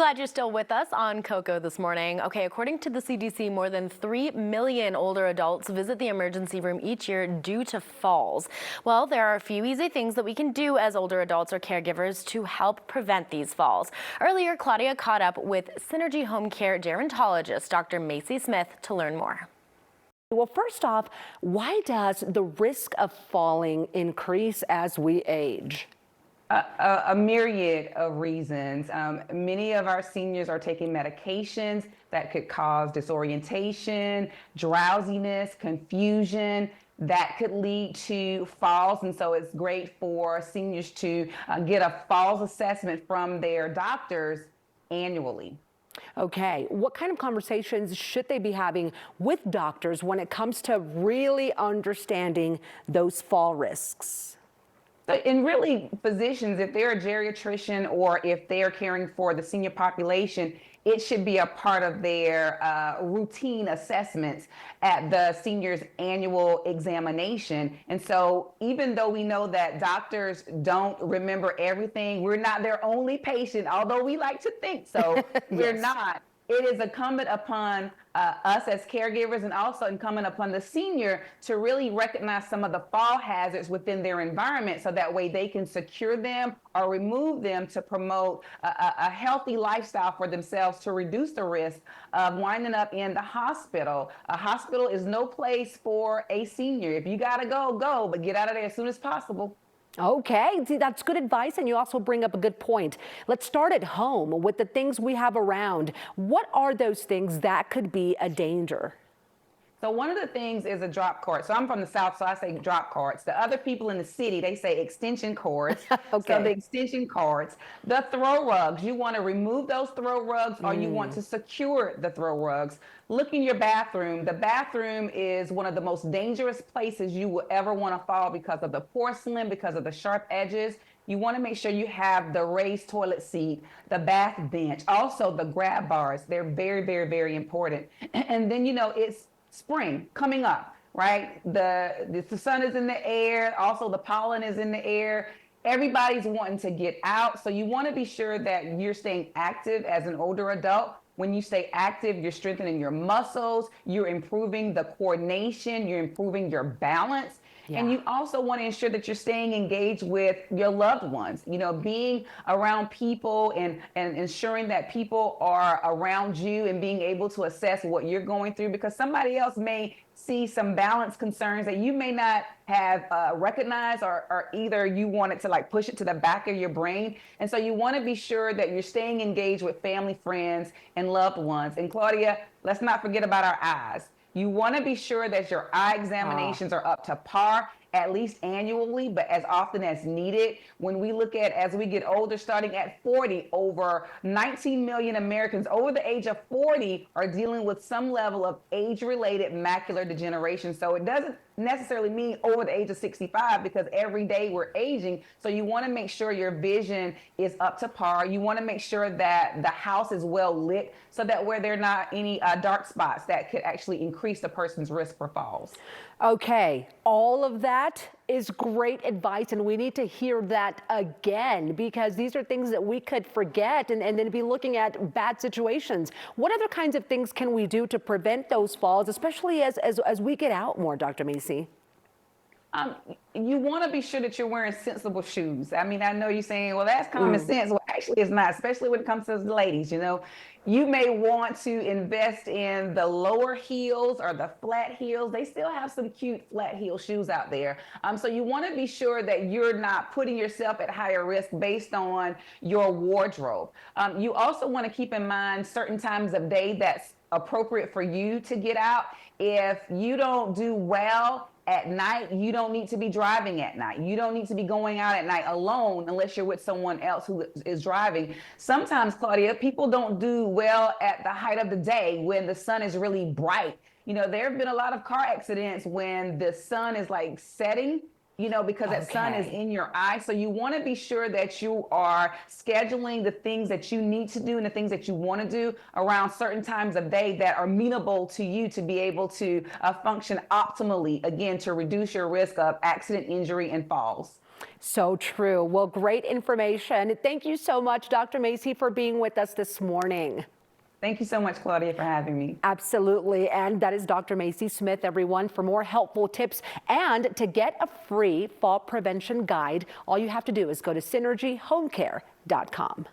Glad you're still with us on Coco this morning. Okay, according to the CDC, more than 3 million older adults visit the emergency room each year due to falls. Well, there are a few easy things that we can do as older adults or caregivers to help prevent these falls. Earlier, Claudia caught up with Synergy Home Care gerontologist Dr. Macie Smith to learn more. Well, first off, why does the risk of falling increase as we age? A myriad of reasons. Many of our seniors are taking medications that could cause disorientation, drowsiness, confusion. That could lead to falls, and so it's great for seniors to get a falls assessment from their doctors annually. Okay, what kind of conversations should they be having with doctors when it comes to really understanding those fall risks? And really, physicians, if they're a geriatrician or if they're caring for the senior population, it should be a part of their routine assessments at the senior's annual examination. And so even though we know that doctors don't remember everything, we're not their only patient, although we like to think so. We're not. It is incumbent upon us as caregivers and also incumbent upon the senior to really recognize some of the fall hazards within their environment so that way they can secure them or remove them to promote a healthy lifestyle for themselves to reduce the risk of winding up in the hospital. A hospital is no place for a senior. If you gotta go, go, but get out of there as soon as possible. Okay, see, that's good advice, and you also bring up a good point. Let's start at home with the things we have around. What are those things that could be a danger? So one of the things is a drop cord. So I'm from the South, so I say drop cords. The other people in the city, they say extension cords. Okay. So the extension cords, the throw rugs, you want to remove those throw rugs or you want to secure the throw rugs. Look in your bathroom. The bathroom is one of the most dangerous places you will ever want to fall because of the porcelain, because of the sharp edges. You want to make sure you have the raised toilet seat, the bath bench, also the grab bars. They're very, very, very important. And then, it's spring coming up, right? The sun is in the air. Also, the pollen is in the air. Everybody's wanting to get out. So you want to be sure that you're staying active as an older adult. When you stay active, you're strengthening your muscles, you're improving the coordination, you're improving your balance. Yeah. And you also want to ensure that you're staying engaged with your loved ones, being around people and ensuring that people are around you and being able to assess what you're going through, because somebody else may see some balance concerns that you may not have recognized or either you wanted to push it to the back of your brain. And so you want to be sure that you're staying engaged with family, friends, and loved ones. And Claudia, let's not forget about our eyes. You want to be sure that your eye examinations are up to par, at least annually, but as often as needed. When we look at, as we get older, starting at 40, over 19 million Americans over the age of 40 are dealing with some level of age-related macular degeneration. So it doesn't necessarily mean over the age of 65, because every day we're aging. So you want to make sure your vision is up to par. You want to make sure that the house is well lit so that where there are not any dark spots that could actually increase the person's risk for falls. Okay, all of that is great advice, and we need to hear that again, because these are things that we could forget and then be looking at bad situations. What other kinds of things can we do to prevent those falls, especially as we get out more, Dr. Macie? You want to be sure that you're wearing sensible shoes. I mean, I know you're saying, well, that's common sense. Well, actually, it's not, especially when it comes to the ladies. You may want to invest in the lower heels or the flat heels. They still have some cute flat heel shoes out there. So you want to be sure that you're not putting yourself at higher risk based on your wardrobe. You also want to keep in mind certain times of day that's appropriate for you to get out. If you don't do well at night, you don't need to be driving at night. You don't need to be going out at night alone unless you're with someone else who is driving. Sometimes, Claudia, people don't do well at the height of the day when the sun is really bright. There have been a lot of car accidents when the sun is setting, because that sun is in your eye. So you want to be sure that you are scheduling the things that you need to do and the things that you want to do around certain times of day that are amenable to you to be able to function optimally, again, to reduce your risk of accident, injury, and falls. So true. Well, great information. Thank you so much, Dr. Macie, for being with us this morning. Thank you so much, Claudia, for having me. Absolutely. And that is Dr. Macie Smith, everyone. For more helpful tips and to get a free fall prevention guide, all you have to do is go to synergyhomecare.com.